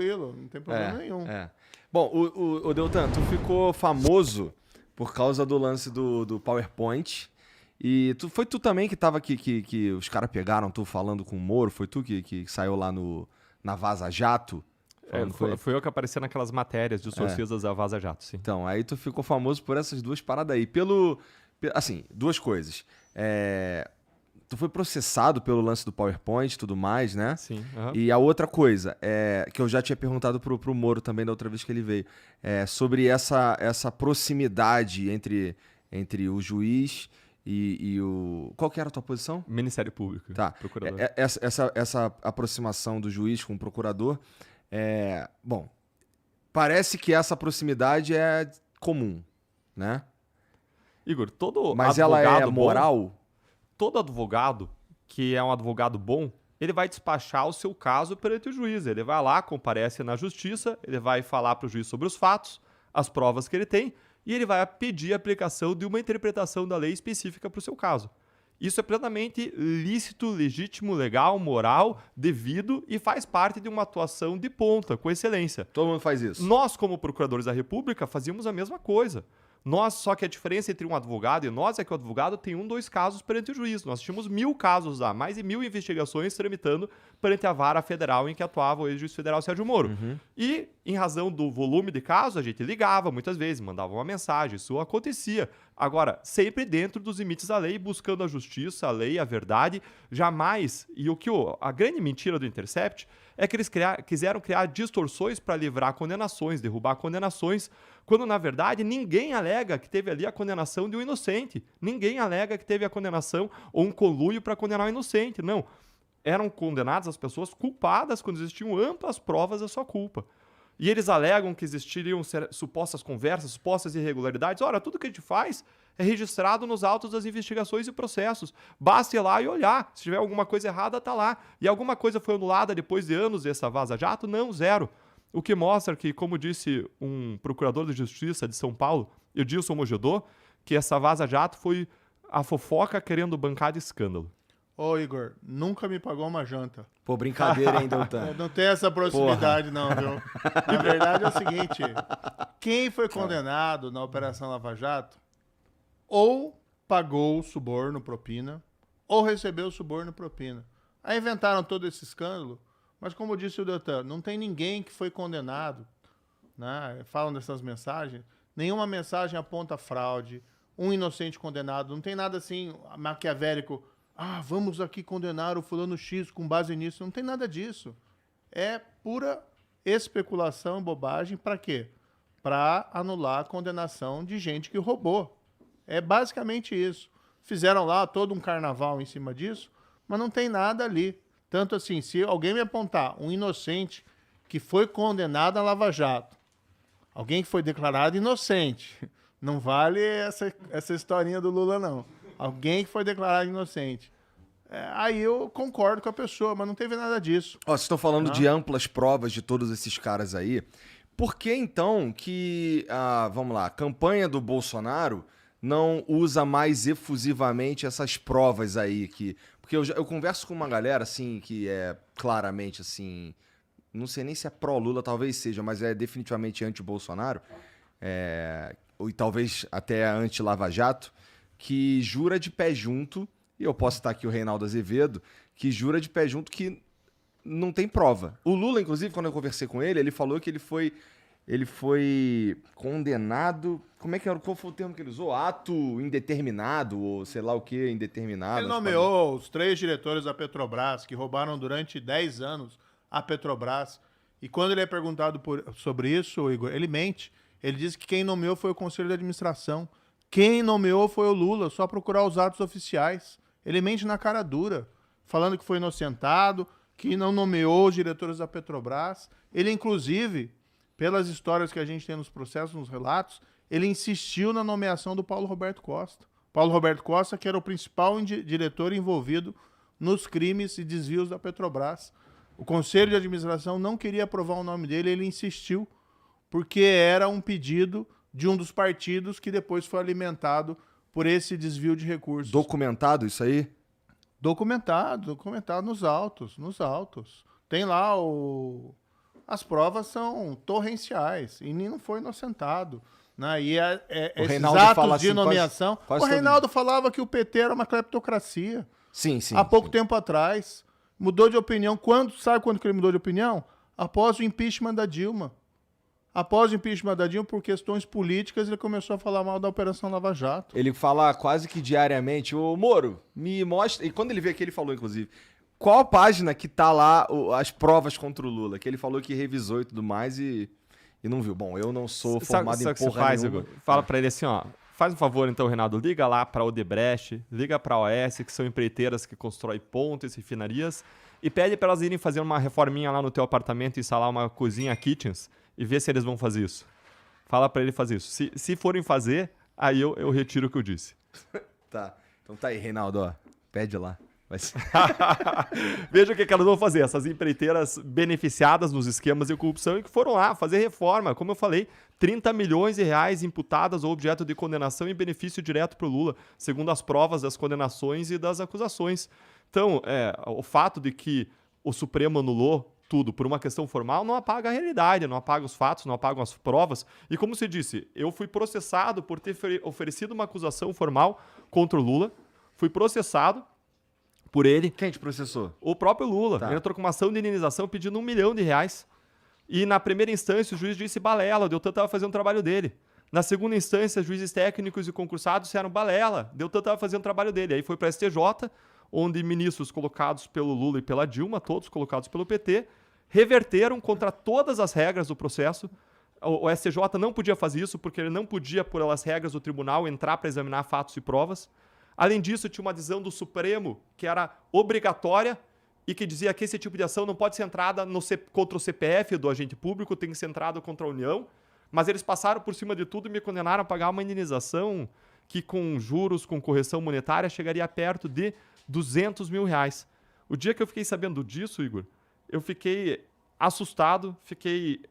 tranquilo, não tem problema nenhum. Bom, o Deltan, tu ficou famoso por causa do lance do PowerPoint. E foi tu também que tava que os caras pegaram tu falando com o Moro? Foi tu que saiu lá na Vaza Jato? Foi eu que apareci naquelas matérias de sofistas da Vaza Jato, sim. Então, aí tu ficou famoso por essas duas paradas aí. Assim, duas coisas. Tu foi processado pelo lance do PowerPoint e tudo mais, né? Sim. Uhum. E a outra coisa, que eu já tinha perguntado pro Moro também da outra vez que ele veio, sobre essa proximidade entre o juiz e o... Qual que era a tua posição? Ministério Público. Tá. Procurador. Essa aproximação do juiz com o procurador, bom, parece que essa proximidade é comum, né? Igor, todo Mas advogado ela é moral? Todo advogado que é um advogado bom, ele vai despachar o seu caso perante o juiz. Ele vai lá, comparece na justiça, ele vai falar para o juiz sobre os fatos, as provas que ele tem, e ele vai pedir a aplicação de uma interpretação da lei específica para o seu caso. Isso é plenamente lícito, legítimo, legal, moral, devido e faz parte de uma atuação de ponta, com excelência. Todo mundo faz isso. Nós, como procuradores da República, fazíamos a mesma coisa. Só que a diferença entre um advogado e nós é que o advogado tem 2 casos perante o juiz. Nós tínhamos 1000 casos lá, mais de 1000 investigações tramitando perante a vara federal em que atuava o ex-juiz federal Sérgio Moro. Uhum. E, em razão do volume de casos, a gente ligava muitas vezes, mandava uma mensagem, isso acontecia. Agora, sempre dentro dos limites da lei, buscando a justiça, a lei, a verdade, jamais. E a grande mentira do Intercept é que eles quiseram criar distorções para livrar condenações, derrubar condenações, quando, na verdade, ninguém alega que teve ali a condenação de um inocente. Ninguém alega que teve a condenação ou um conluio para condenar um inocente. Não. Eram condenadas as pessoas culpadas quando existiam amplas provas da sua culpa. E eles alegam que existiriam supostas conversas, supostas irregularidades. Ora, tudo que a gente faz é registrado nos autos das investigações e processos. Basta ir lá e olhar. Se tiver alguma coisa errada, tá lá. E alguma coisa foi anulada depois de anos dessa vaza-jato? Não, zero. O que mostra que, como disse um procurador de justiça de São Paulo, Edilson Mojodô, que essa vaza-jato foi a fofoca querendo bancar de escândalo. Ô, Igor, nunca me pagou uma janta. Pô, brincadeira, hein, Deltan? Não tem essa proximidade, não, viu? Na verdade é o seguinte, quem foi condenado na Operação Lava Jato ou pagou o suborno propina ou recebeu o suborno propina. Aí inventaram todo esse escândalo, mas como disse o Deltan, não tem ninguém que foi condenado, né? Falam dessas mensagens, nenhuma mensagem aponta fraude, um inocente condenado, não tem nada assim maquiavélico. Vamos aqui condenar o fulano X com base nisso. Não tem nada disso. É pura especulação e bobagem. Para quê? Para anular a condenação de gente que roubou. É basicamente isso. Fizeram lá todo um carnaval em cima disso, mas não tem nada ali. Tanto assim, se alguém me apontar um inocente que foi condenado a Lava Jato, alguém que foi declarado inocente, não vale essa historinha do Lula, não. Alguém que foi declarado inocente. Aí eu concordo com a pessoa, mas não teve nada disso. Vocês estão falando de amplas provas de todos esses caras aí. Por que então que, vamos lá, a campanha do Bolsonaro não usa mais efusivamente essas provas aí? Porque eu converso com uma galera, assim, que é claramente, assim, não sei nem se é pró-Lula, talvez seja, mas é definitivamente anti-Bolsonaro, e talvez até anti-Lava Jato, que jura de pé junto, e eu posso citar aqui o Reinaldo Azevedo, que jura de pé junto que não tem prova. O Lula, inclusive, quando eu conversei com ele, ele falou que ele foi condenado... Qual foi o termo que ele usou? Ato indeterminado, ou sei lá o que, indeterminado. Ele nomeou os 3 diretores da Petrobras, que roubaram durante 10 anos a Petrobras. E quando ele é perguntado sobre isso, Igor, ele mente. Ele diz que quem nomeou foi o Conselho de Administração. Quem nomeou foi o Lula, só procurar os atos oficiais. Ele mente na cara dura, falando que foi inocentado, que não nomeou os diretores da Petrobras. Ele, inclusive, pelas histórias que a gente tem nos processos, nos relatos, ele insistiu na nomeação do Paulo Roberto Costa. Paulo Roberto Costa, que era o principal diretor envolvido nos crimes e desvios da Petrobras. O Conselho de Administração não queria aprovar o nome dele, ele insistiu, porque era um pedido de um dos partidos que depois foi alimentado por esse desvio de recursos. Documentado isso aí? Documentado nos autos. Tem lá as provas são torrenciais e não foi inocentado. Né? E esses Reinaldo atos fala de assim, nomeação... quase o Reinaldo falava que o PT era uma cleptocracia. Sim. Há pouco tempo atrás. Mudou de opinião. Sabe quando que ele mudou de opinião? Após o impeachment da Dilma. Após o impeachment da Dilma, por questões políticas, ele começou a falar mal da Operação Lava Jato. Ele fala quase que diariamente, ô Moro, me mostra... E quando ele veio aqui, ele falou, inclusive, qual a página que tá lá as provas contra o Lula? Que ele falou que revisou e tudo mais e não viu. Bom, eu não sou formado em porra nenhuma. Igor? Fala pra ele assim, ó. Faz um favor, então, Reinaldo, liga lá pra Odebrecht, liga pra OAS, que são empreiteiras que constroem pontes e refinarias, e pede pra elas irem fazer uma reforminha lá no teu apartamento e instalar uma cozinha kitchens e ver se eles vão fazer isso. Fala pra ele fazer isso. Se forem fazer, aí eu retiro o que eu disse. Tá. Então tá aí, Reinaldo, ó. Pede lá. Veja o que elas vão fazer. Essas empreiteiras beneficiadas nos esquemas de corrupção e que foram lá fazer reforma. Como eu falei, 30 milhões de reais imputadas ou objeto de condenação em benefício direto para o Lula, segundo as provas das condenações e das acusações. Então, o fato de que o Supremo anulou tudo por uma questão formal não apaga a realidade, não apaga os fatos, não apaga as provas. E como se disse, eu fui processado por ter oferecido uma acusação formal contra o Lula, fui processado por ele. Quem te processou? O próprio Lula. Tá. Ele entrou com uma ação de indenização pedindo R$1 milhão. E na primeira instância o juiz disse balela, o Deltan estava fazendo o trabalho dele. Na segunda instância, juízes técnicos e concursados disseram balela, Deltan estava fazendo o trabalho dele. Aí foi para a STJ, onde ministros colocados pelo Lula e pela Dilma, todos colocados pelo PT, reverteram contra todas as regras do processo. O STJ não podia fazer isso porque ele não podia, por as regras do tribunal, entrar para examinar fatos e provas. Além disso, tinha uma decisão do Supremo que era obrigatória e que dizia que esse tipo de ação não pode ser entrada contra o CPF do agente público, tem que ser entrada contra a União. Mas eles passaram por cima de tudo e me condenaram a pagar uma indenização que, com juros, com correção monetária, chegaria perto de R$200 mil. O dia que eu fiquei sabendo disso, Igor, eu fiquei assustado, fiquei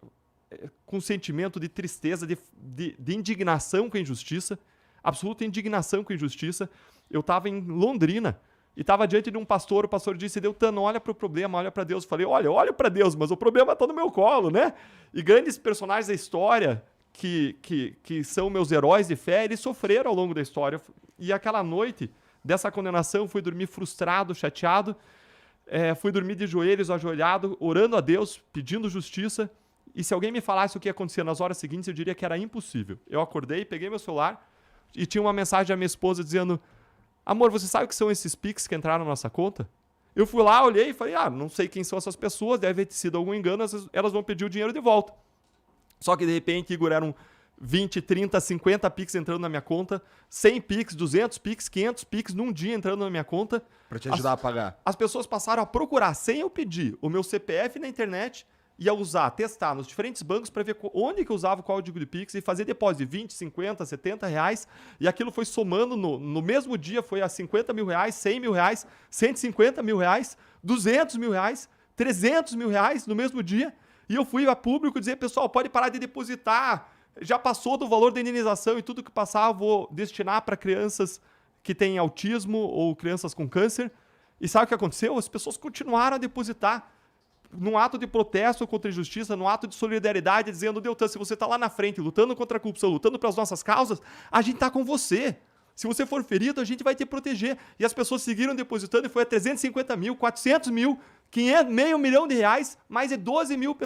com um sentimento de tristeza, de indignação com a injustiça, absoluta indignação com a injustiça. Eu estava em Londrina e estava diante de um pastor, o pastor disse, Deltan, olha para o problema, olha para Deus. Eu falei, olha para Deus, mas o problema está no meu colo, né? E grandes personagens da história, que são meus heróis de fé, eles sofreram ao longo da história. E aquela noite dessa condenação, fui dormir frustrado, chateado, fui dormir de joelhos, ajoelhado, orando a Deus, pedindo justiça. E se alguém me falasse o que ia acontecer nas horas seguintes, eu diria que era impossível. Eu acordei, peguei meu celular e tinha uma mensagem da minha esposa dizendo, amor, você sabe o que são esses Pix que entraram na nossa conta? Eu fui lá, olhei e falei, não sei quem são essas pessoas, deve ter sido algum engano, elas vão pedir o dinheiro de volta. Só que de repente, Igor, eram 20, 30, 50 Pix entrando na minha conta, 100 Pix, 200 Pix, 500 Pix num dia entrando na minha conta. Pra te ajudar a pagar. As pessoas passaram a procurar, sem eu pedir, o meu CPF na internet e a usar, testar nos diferentes bancos para ver onde que eu usava o código de Pix e fazer depósito de 20, 50, 70 reais. E aquilo foi somando no mesmo dia, foi a 50 mil reais, 100 mil reais, 150 mil reais, 200 mil reais, 300 mil reais no mesmo dia. E eu fui a público dizer, pessoal, pode parar de depositar, já passou do valor da indenização e tudo que passar eu vou destinar para crianças que têm autismo ou crianças com câncer. E sabe o que aconteceu? As pessoas continuaram a depositar num ato de protesto contra a injustiça, num ato de solidariedade, dizendo, Deltan, se você está lá na frente, lutando contra a corrupção, lutando pelas nossas causas, a gente está com você. Se você for ferido, a gente vai te proteger. E as pessoas seguiram depositando e foi a 350 mil, 400 mil, 500, meio milhão de reais, mais de 12 mil pessoas.